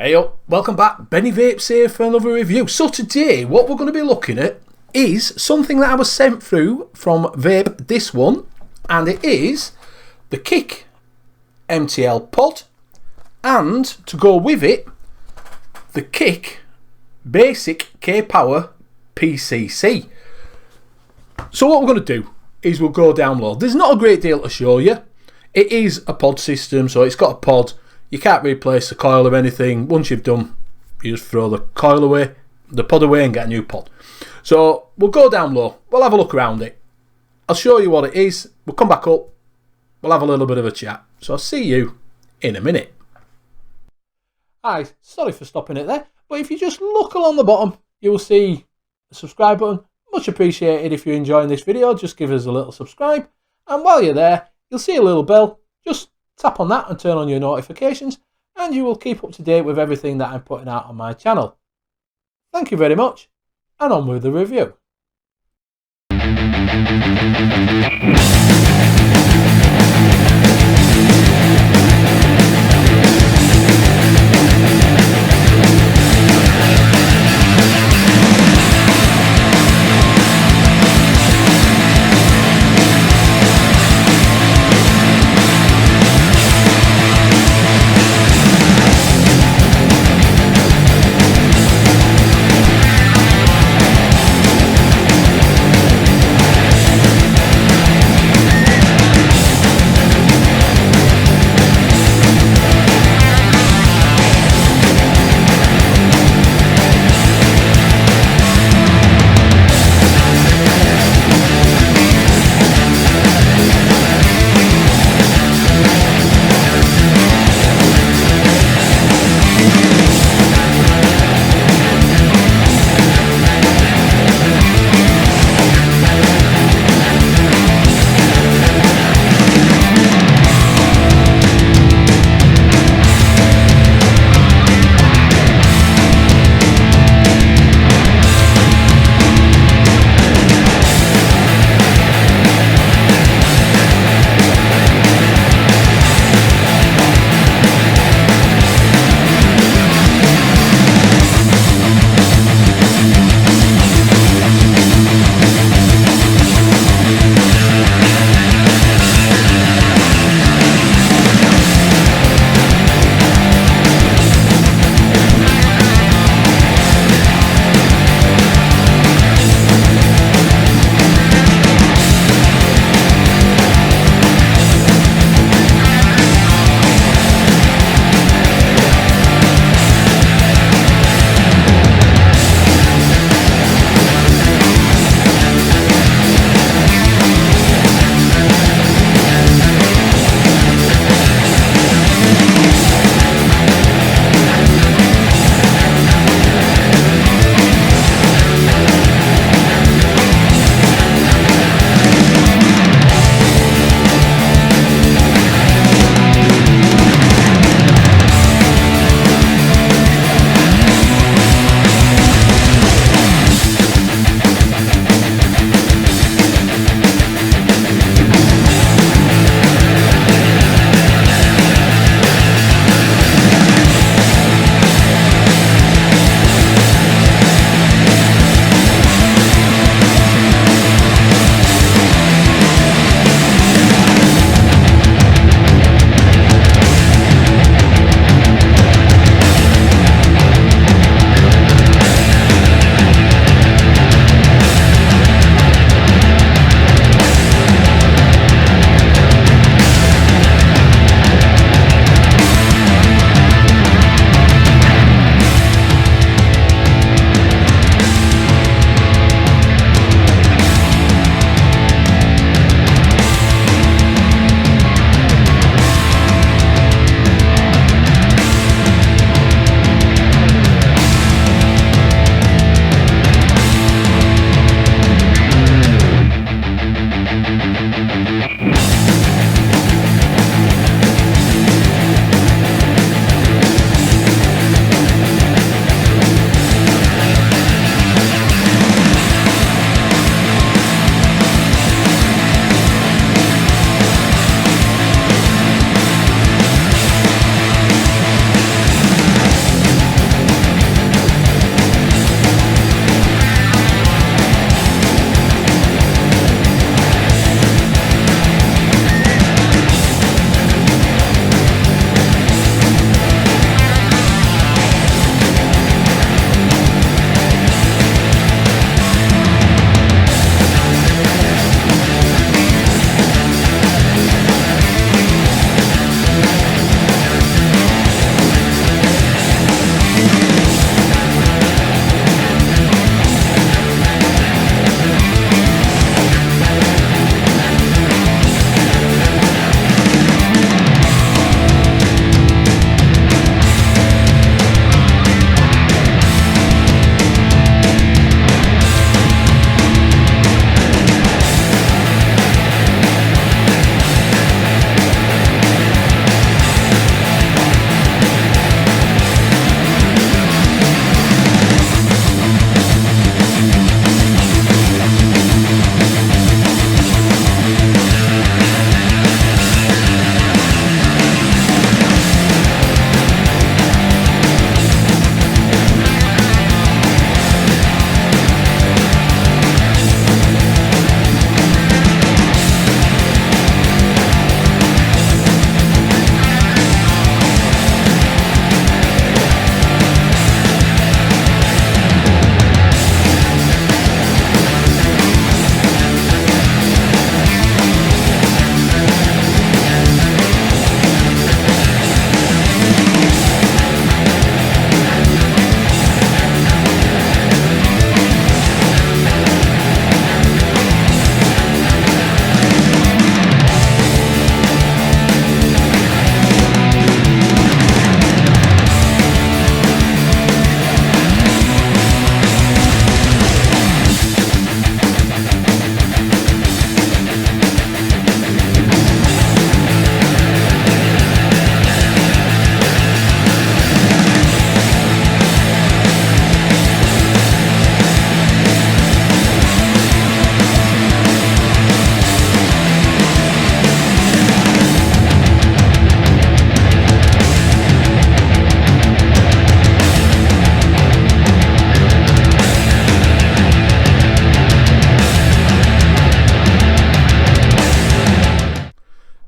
Hey up, welcome back. Benny Vapes here for another review. So today what we're going to be looking at is something that I was sent through from Vape, this one, and it is the Kick MTL pod, and to go with it, the Kick Basic K-power PCC. So what we're going to do is we'll go down low. There's not a great deal to show you. It is a pod system, so it's got a pod. You can't replace the coil or anything. Once you've done, you just throw the coil away, the pod away, and get a new pod. So we'll go down low. We'll have a look around it. I'll show you what it is. We'll come back up. We'll have a little bit of a chat. So I'll see you in a minute. Hi, sorry for stopping it there. But if you just look along the bottom, you will see the subscribe button. Much appreciated if you're enjoying this video. Just give us a little subscribe. And while you're there, you'll see a little bell. Just tap on that and turn on your notifications, and you will keep up to date with everything that I'm putting out on my channel. Thank you very much, and on with the review.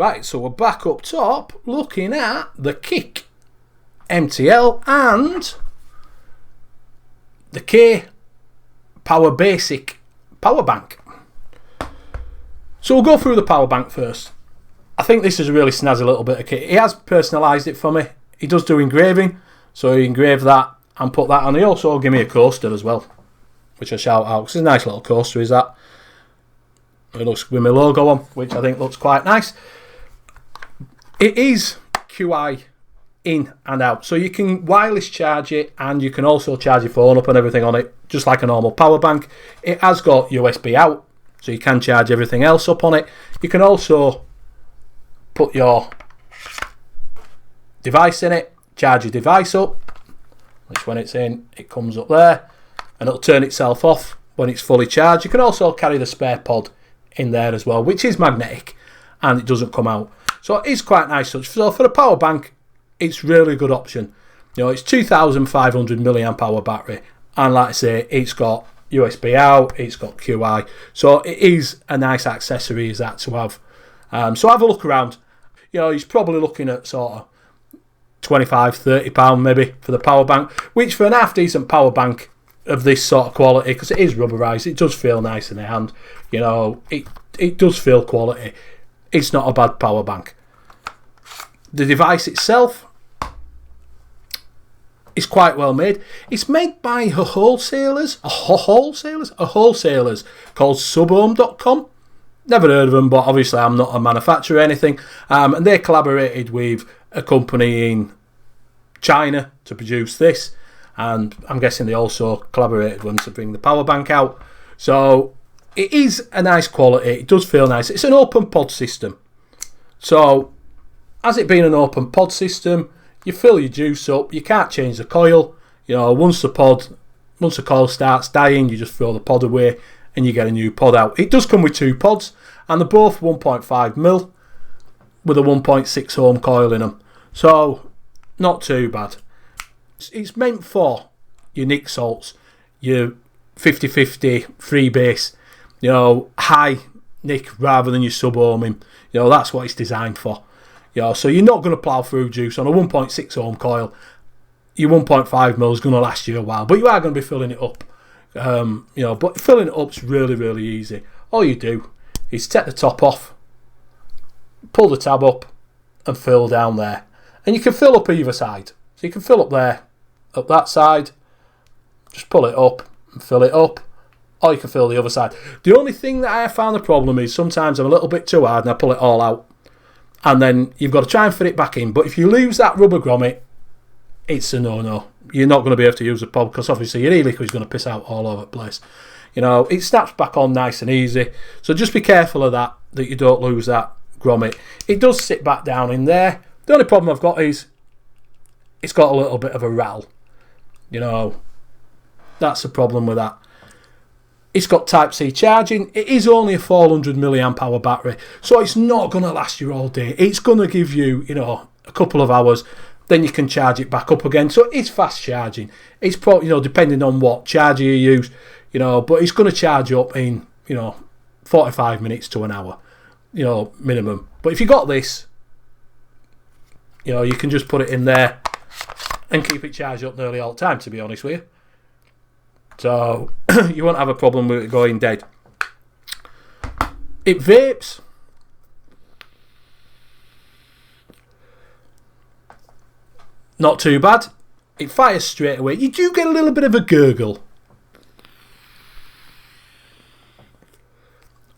Right, so we're back up top looking at the Kick MTL and the K-power basic power bank. So we'll go through the power bank first. I think this is a really snazzy little bit of kit. He has personalised it for me. He does do engraving, so he engraved that and put that on. He also gave me a coaster as well, which I shout out, because it's a nice little coaster, is that. It looks with my logo on, which I think looks quite nice. It is QI in and out, so you can wireless charge it, and you can also charge your phone up and everything on it, just like a normal power bank. It has got USB out, so you can charge everything else up on it. You can also put your device in it, charge your device up, which when it's in, it comes up there, and it'll turn itself off when it's fully charged. You can also carry the spare pod in there as well, which is magnetic, and it doesn't come out. So it is quite nice. So for a power bank, it's really a good option. You know, it's 2,500 milliamp hour battery, and like I say, it's got USB out, it's got QI, so it is a nice accessory is that to have. So have a look around. You know, he's probably looking at sort of £25-30 maybe for the power bank, which for an half decent power bank of this sort of quality, because it is rubberized, it does feel nice in the hand. You know, it does feel quality. It's not a bad power bank. The device itself is quite well made. It's made by wholesalers called subhome.com. Never heard of them, but obviously I'm not a manufacturer or anything. And they collaborated with a company in China to produce this, and I'm guessing they also collaborated with them to bring the power bank out. So it is a nice quality. It does feel nice. It's an open pod system. So as it being an open pod system, you fill your juice up. You can't change the coil. You know, once the coil starts dying, you just throw the pod away and you get a new pod out. It does come with two pods, and they're both 1.5mm with a 1.6 ohm coil in them. So not too bad. It's meant for your Nick salts, your 50-50 freebase, you know, high Nick rather than your sub-ohming. You know, that's what it's designed for. You know, so you're not going to plough through juice on a 1.6 ohm coil. Your 1.5mm is going to last you a while, but you are going to be filling it up. You know, but filling it up's really, really easy. All you do is take the top off, pull the tab up, and fill down there. And you can fill up either side. So you can fill up there, up that side, just pull it up and fill it up, or you can fill the other side. The only thing that I have found the problem is sometimes I'm a little bit too hard and I pull it all out, and then you've got to try and fit it back in. But if you lose that rubber grommet, it's a no-no. You're not going to be able to use the pod, because obviously your e-liquid is going to piss out all over the place. You know, it snaps back on nice and easy, so just be careful of that you don't lose that grommet. It does sit back down in there. The only problem I've got is it's got a little bit of a rattle. You know, that's the problem with that. It's got Type-C charging. It is only a 400 milliamp hour battery, so it's not going to last you all day. It's going to give you, you know, a couple of hours, then you can charge it back up again. So it's fast charging. It's probably, you know, depending on what charger you use, you know, but it's going to charge up in, you know, 45 minutes to an hour, you know, minimum. But if you got this, you know, you can just put it in there and keep it charged up nearly all the time, to be honest with you. So you won't have a problem with it going dead. It vapes. Not too bad. It fires straight away. You do get a little bit of a gurgle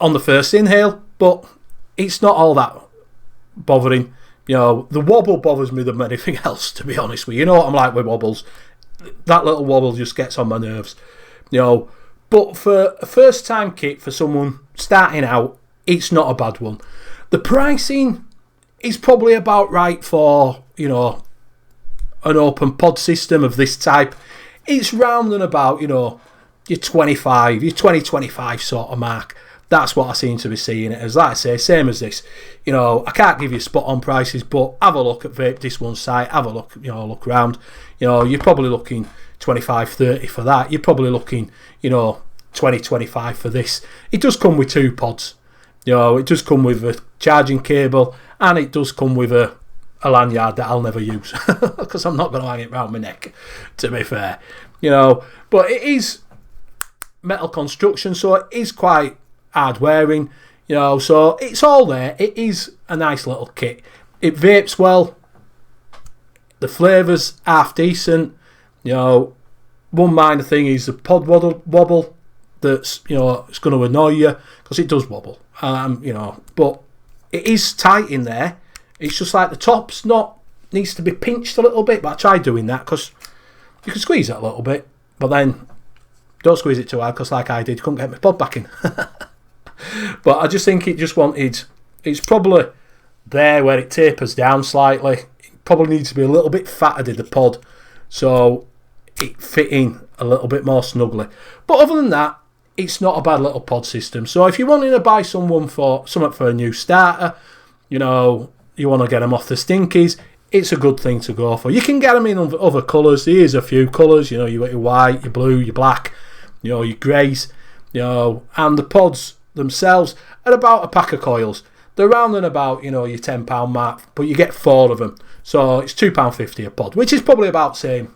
on the first inhale, but it's not all that bothering. You know, the wobble bothers me than anything else, to be honest with you. You know what I'm like with wobbles. That little wobble just gets on my nerves. You know, but for a first time kit for someone starting out, it's not a bad one. The pricing is probably about right for, you know, an open pod system of this type. It's round and about, you know, your 20-25 sort of mark. That's what I seem to be seeing it as. Like I say, same as this. You know, I can't give you spot on prices, but have a look at Vape This One site, have a look, you know, look around. You know, you're probably looking 25-30 for that. You're probably looking, you know, 20-25 for this. It does come with two pods. You know, it does come with a charging cable, and it does come with a lanyard that I'll never use because I'm not going to hang it around my neck, to be fair. You know, but it is metal construction, so it is quite hard wearing. You know, so it's all there. It is a nice little kit. It vapes well. The flavour's half decent. You know, one minor thing is the pod wobble. That's, you know, it's going to annoy you because it does wobble. You know, but it is tight in there. It's just like the top's needs to be pinched a little bit, but I tried doing that because you can squeeze it a little bit, but then don't squeeze it too hard because, like I did, couldn't get my pod back in. But I just think it just wanted. It's probably there where it tapers down slightly. It probably needs to be a little bit fatter in the pod, so it fit in a little bit more snugly. But other than that, it's not a bad little pod system. So if you're wanting to buy something for a new starter, you know, you want to get them off the stinkies, it's a good thing to go for. You can get them in other colours. Here's a few colours. You know, you got your white, your blue, your black, you know, your greys, you know, and the pods themselves are about a pack of coils. They're around and about, you know, your £10 mark, but you get 4 of them. So it's £2.50 a pod, which is probably about the same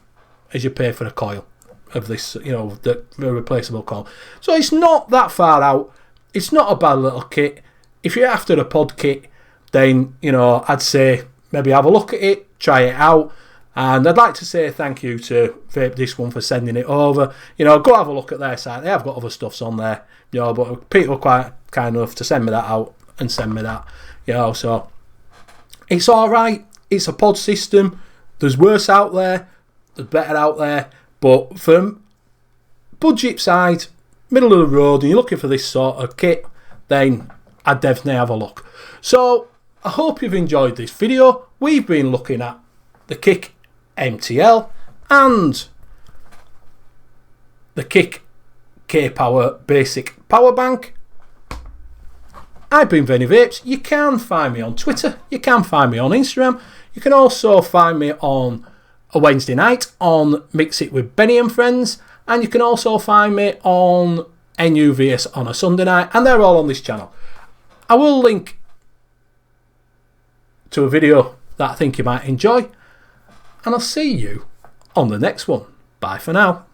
as you pay for a coil of this, you know, the replaceable coil. So it's not that far out. It's not a bad little kit. If you're after a pod kit, then, you know, I'd say maybe have a look at it, try it out. And I'd like to say thank you to Vape This One for sending it over. You know, go have a look at their site. They have got other stuffs on there. You know, but people were quite kind enough to send me that out and send me that. You know, so it's alright. It's a pod system. There's worse out there. There's better out there. But from budget side, middle of the road, and you're looking for this sort of kit, then I'd definitely have a look. So I hope you've enjoyed this video. We've been looking at the Kick MTL and the Kick K-power basic power bank. I've been Venny Vapes. You can find me on Twitter. You can find me on Instagram. You can also find me on a Wednesday night on Mix It with Benny and Friends. And you can also find me on NUVS on a Sunday night. And they're all on this channel. I will link to a video that I think you might enjoy. And I'll see you on the next one. Bye for now.